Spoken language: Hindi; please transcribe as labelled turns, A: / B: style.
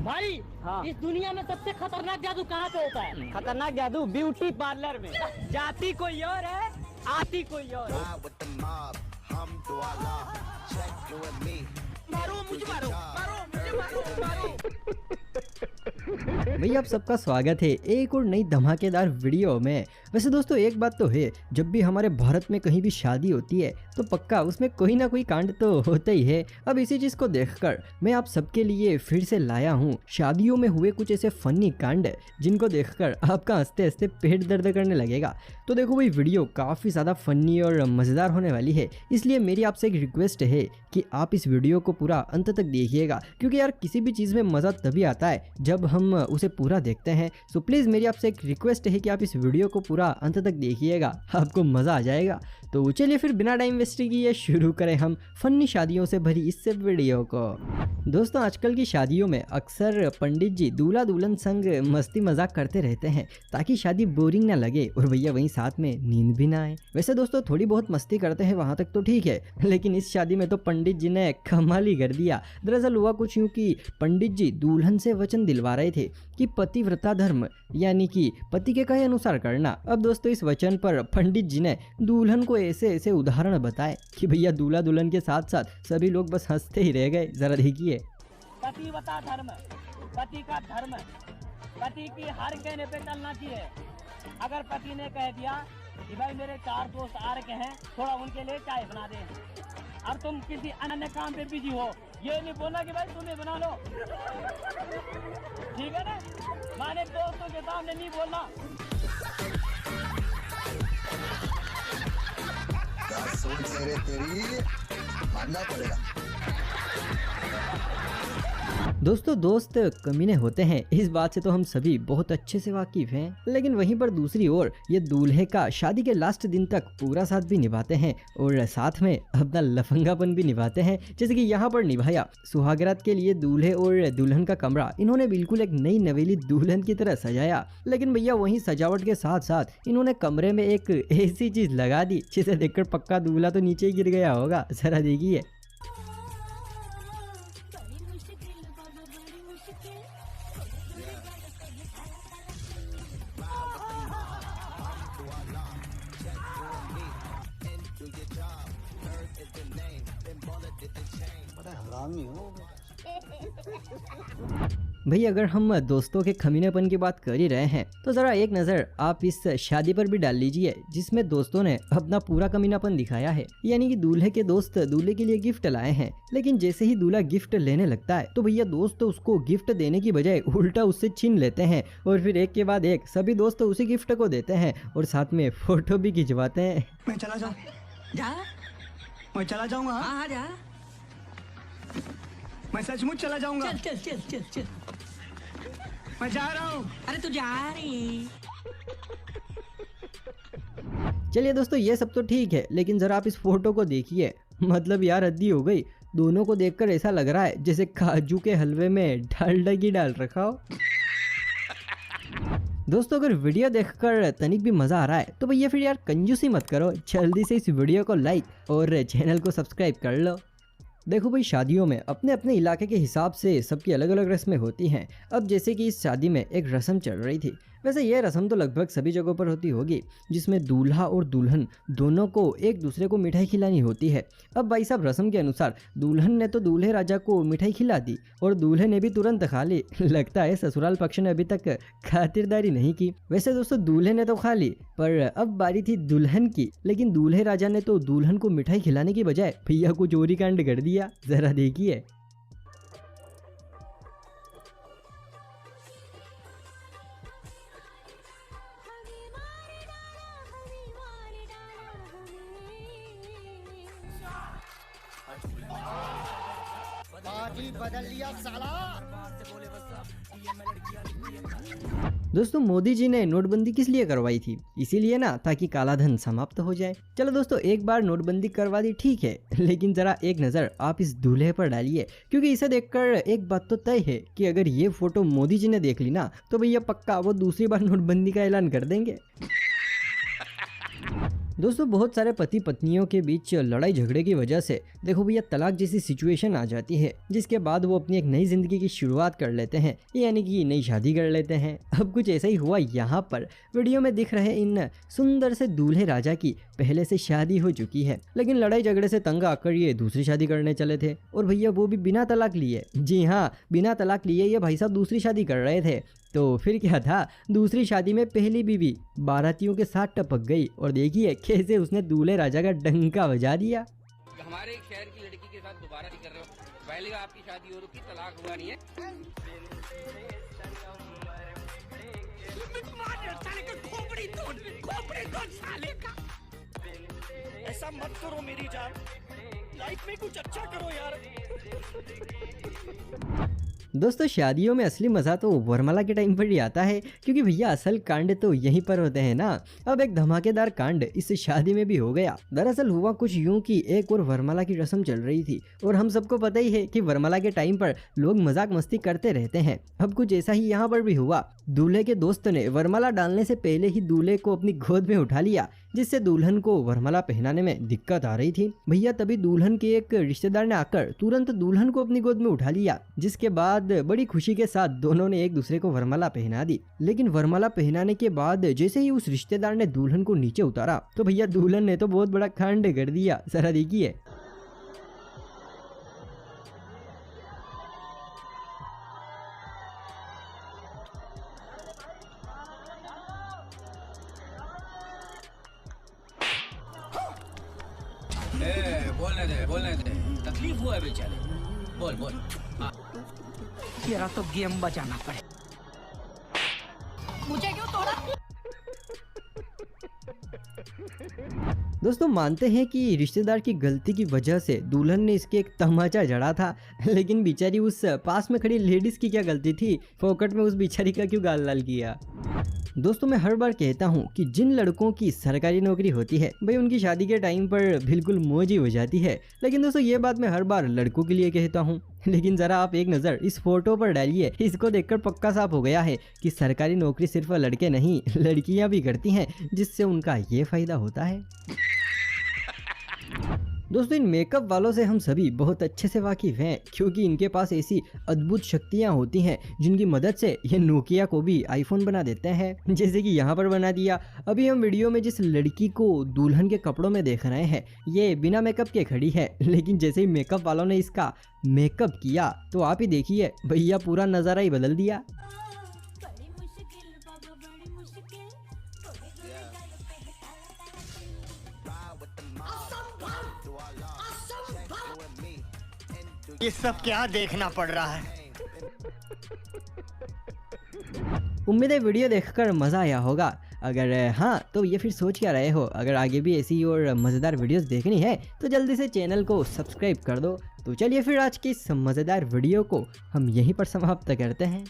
A: भाई
B: हाँ।
A: इस दुनिया में सबसे खतरनाक जादू कहाँ पे होता है?
B: खतरनाक जादू ब्यूटी पार्लर में। जाती कोई और है, आती कोई और।
C: Ride with the mob, hum do Allah, check you and me.
A: मारो मुझे मारो
D: भैया आप सबका स्वागत है एक और नई धमाकेदार वीडियो में। वैसे दोस्तों एक बात तो है, जब भी हमारे भारत में कहीं भी शादी होती है तो पक्का उसमें कोई ना कोई कांड तो होता ही है। अब इसी चीज को देखकर मैं आप सबके लिए फिर से लाया हूँ शादियों में हुए कुछ ऐसे फनी कांड जिनको देखकर आपका हंसते हंसते पेट दर्द करने लगेगा। तो देखो भाई वीडियो काफी ज्यादा फनी और मजेदार होने वाली है, इसलिए मेरी आपसे एक रिक्वेस्ट है कि आप इस वीडियो को पूरा अंत तक देखिएगा, क्योंकि यार किसी भी चीज में मजा तभी आता है जब हम उसे पूरा देखते हैं। सो प्लीज मेरी आपसे एक रिक्वेस्ट है कि आप इस वीडियो को पूरा अंत तक देखिएगा, आपको मजा आ जाएगा। तो चलिए फिर बिना टाइम वेस्ट किए शुरू करें हम फनी शादियों से भरी इस वीडियो को। दोस्तों आजकल की शादियों में अक्सर पंडित जी दूल्हा दुल्हन संग मस्ती मजाक करते रहते हैं ताकि शादी बोरिंग ना लगे और भैया वहीं साथ में नींद भी ना आए। वैसे दोस्तों थोड़ी बहुत मस्ती करते हैं वहां तक तो ठीक है, लेकिन इस शादी में तो पंडित जी ने कमाल ही कर दिया। दरअसल हुआ कुछ यूं कि पंडित जी दुल्हन से वचन दिलवा रहे थे कि पतिव्रता धर्म यानी कि पति के कहे अनुसार करना। अब दोस्तों इस वचन पर पंडित जी ने दुल्हन को ऐसे ऐसे उदाहरण बताए कि भैया दूल्हा दुल्हन के साथ साथ सभी लोग बस हंसते ही रह गए। जरा देखिए।
A: पतिव्रता धर्म, पति का धर्म, पति की हर कहने पे चलना चाहिए। अगर पति ने कह दिया कि भाई मेरे 4 दोस्त आ रखे हैं, थोड़ा उनके लिए चाय बना दे, और तुम किसी अन्य काम पे बिजी हो, ये नहीं बोलना कि भाई तुम्हें बना लो, ठीक है ना? माने दोस्तों के सामने नहीं बोलना।
C: सोच तेरी मानना पड़ेगा।
D: दोस्तों दोस्त कमीने होते हैं, इस बात से तो हम सभी बहुत अच्छे से वाकिफ हैं, लेकिन वहीं पर दूसरी ओर ये दूल्हे का शादी के लास्ट दिन तक पूरा साथ भी निभाते हैं और साथ में अपना लफंगापन भी निभाते हैं। जैसे कि यहाँ पर निभाया सुहागरात के लिए दूल्हे और दुल्हन का कमरा इन्होंने बिल्कुल एक नई नवेली दुल्हन की तरह सजाया, लेकिन भैया वहीं सजावट के साथ साथ इन्होंने कमरे में एक ऐसी चीज लगा दी जिसे देखकर पक्का दूल्हा तो नीचे ही गिर गया होगा। जरा देखिए।
C: बड़ा हरामी हो।
D: भाई अगर हम दोस्तों के खमीनेपन की बात कर ही रहे हैं तो जरा एक नज़र आप इस शादी पर भी डाल लीजिए जिसमें दोस्तों ने अपना पूरा कमीनापन दिखाया है। यानी कि दूल्हे के दोस्त दूल्हे के लिए गिफ्ट लाए हैं, लेकिन जैसे ही दूल्हा गिफ्ट लेने लगता है तो भैया दोस्त उसको गिफ्ट देने की बजाय उल्टा उससे छीन लेते हैं और फिर एक के बाद एक सभी दोस्त उसी गिफ्ट को देते हैं और साथ में फोटो भी खिंचवाते हैं।
E: मैं चला जाऊँ?
F: जा,
E: मैं चला जाऊंगा।
F: हाँ जा,
E: मैं सचमुच चला जाऊंगा।
F: चल चल चल चल चल।
E: मैं जा रहा हूँ।
F: अरे तू जा रही।
D: चलिए दोस्तों ये सब तो ठीक है, लेकिन जरा आप इस फोटो को देखिए, मतलब यार हद्दी हो गई। दोनों को देखकर ऐसा लग रहा है जैसे काजू के हलवे में डालडा घी डाल रखा हो। दोस्तों अगर वीडियो देखकर तनिक भी मजा आ रहा है तो भैया फिर यार कंजूसी मत करो, जल्दी से इस वीडियो को लाइक और चैनल को सब्सक्राइब कर लो। देखो भाई शादियों में अपने अपने इलाके के हिसाब से सबकी अलग अलग रस्में होती हैं। अब जैसे कि इस शादी में एक रस्म चल रही थी, वैसे यह रस्म तो लगभग सभी जगहों पर होती होगी, जिसमें दूल्हा और दुल्हन दोनों को एक दूसरे को मिठाई खिलानी होती है। अब भाई साहब रस्म के अनुसार दुल्हन ने तो दूल्हे राजा को मिठाई खिला दी और दूल्हे ने भी तुरंत खा ली। लगता है ससुराल पक्ष ने अभी तक खातिरदारी नहीं की। वैसे दोस्तों दूल्हे ने तो खा ली, पर अब बारी थी दुल्हन की, लेकिन दूल्हे राजा ने तो दुल्हन को मिठाई खिलाने की बजाय भैया को चोरी कांड कर दिया। जरा देखिए।
C: बदल लिया साला।
D: दोस्तों मोदी जी ने नोटबंदी किस लिए करवाई थी? इसीलिए ना ताकि काला धन समाप्त हो जाए। चलो दोस्तों एक बार नोटबंदी करवा दी ठीक है, लेकिन जरा एक नजर आप इस दूल्हे पर डालिए, क्योंकि इसे देखकर एक बात तो तय है कि अगर ये फोटो मोदी जी ने देख ली ना तो भैया पक्का वो दूसरी बार नोटबंदी का ऐलान कर देंगे। दोस्तों बहुत सारे पति पत्नियों के बीच लड़ाई झगड़े की वजह से देखो भैया तलाक जैसी सिचुएशन आ जाती है, जिसके बाद वो अपनी एक नई जिंदगी की शुरुआत कर लेते हैं, यानी कि नई शादी कर लेते हैं। अब कुछ ऐसा ही हुआ यहाँ पर। वीडियो में दिख रहे इन सुंदर से दूल्हे राजा की पहले से शादी हो चुकी है, लेकिन लड़ाई झगड़े से तंग आकर ये दूसरी शादी करने चले थे, और भैया वो भी बिना तलाक लिए। जी हाँ, बिना तलाक लिए ये भाई साहब दूसरी शादी कर रहे थे। तो फिर क्या था, दूसरी शादी में पहली बीवी बारातियों के साथ टपक गई, और देखिए कैसे उसने दूल्हे राजा का डंका बजा दिया।
G: हमारे शहर की लड़की के साथ दोबारा नहीं कर रहे हो, पहले आपकी शादी हो रही, तलाक हुआ नहीं है।
E: ऐसा मत करो मेरी जान, लाइफ में कुछ अच्छा करो यार।
D: दोस्तों शादियों में असली मज़ा तो वरमाला के टाइम पर ही आता है, क्योंकि भैया असल कांड तो यहीं पर होते हैं ना। अब एक धमाकेदार कांड इस शादी में भी हो गया। दरअसल हुआ कुछ यूं कि एक और वरमाला की रस्म चल रही थी, और हम सबको पता ही है कि वरमाला के टाइम पर लोग मजाक मस्ती करते रहते हैं। अब कुछ ऐसा ही यहाँ पर भी हुआ। दूल्हे के दोस्त ने वरमाला डालने से पहले ही दूल्हे को अपनी गोद में उठा लिया, जिससे दुल्हन को वरमाला पहनाने में दिक्कत आ रही थी। भैया तभी दुल्हन के एक रिश्तेदार ने आकर तुरंत दुल्हन को अपनी गोद में उठा लिया, जिसके बाद बड़ी खुशी के साथ दोनों ने एक दूसरे को वरमाला पहना दी। लेकिन वरमाला पहनाने के बाद जैसे ही उस रिश्तेदार ने दुल्हन को नीचे उतारा, तो भैया दुल्हन ने तो बहुत बड़ा कांड कर दिया। जरा देखिए।
G: बोलने दे, तकलीफ हुआ है बेचारे, बोल बोल।
F: तेरा तो गेम बजाना पड़े। मुझे क्यों तोड़ा?
D: दोस्तों मानते हैं कि रिश्तेदार की गलती की वजह से दुल्हन ने इसके एक तमाचा जड़ा था, लेकिन बेचारी उस पास में खड़ी लेडीज की क्या गलती थी, फोकट में उस बेचारी का क्यों गाल लाल किया। दोस्तों मैं हर बार कहता हूँ कि जिन लड़कों की सरकारी नौकरी होती है भाई उनकी शादी के टाइम पर बिल्कुल मौज ही हो जाती है, लेकिन दोस्तों ये बात मैं हर बार लड़कों के लिए कहता हूँ। लेकिन जरा आप एक नज़र इस फोटो पर डालिए, इसको देखकर पक्का साफ हो गया है कि सरकारी नौकरी सिर्फ लड़के नहीं लड़कियां भी करती हैं, जिससे उनका ये फायदा होता है। दोस्तों इन मेकअप वालों से हम सभी बहुत अच्छे से वाकिफ हैं, क्योंकि इनके पास ऐसी अद्भुत शक्तियां होती हैं जिनकी मदद से ये नोकिया को भी आईफोन बना देते हैं, जैसे कि यहाँ पर बना दिया। अभी हम वीडियो में जिस लड़की को दुल्हन के कपड़ों में देख रहे हैं ये बिना मेकअप के खड़ी है, लेकिन जैसे ही मेकअप वालों ने इसका मेकअप किया तो आप ही देखिए भैया पूरा नज़ारा ही बदल दिया।
E: ये सब क्या देखना पड़ रहा है?
D: उम्मीद है वीडियो देखकर मज़ा आया होगा। अगर हाँ तो ये फिर सोच क्या रहे हो, अगर आगे भी ऐसी और मज़ेदार वीडियोस देखनी है तो जल्दी से चैनल को सब्सक्राइब कर दो। तो चलिए फिर आज की इस मज़ेदार वीडियो को हम यहीं पर समाप्त करते हैं।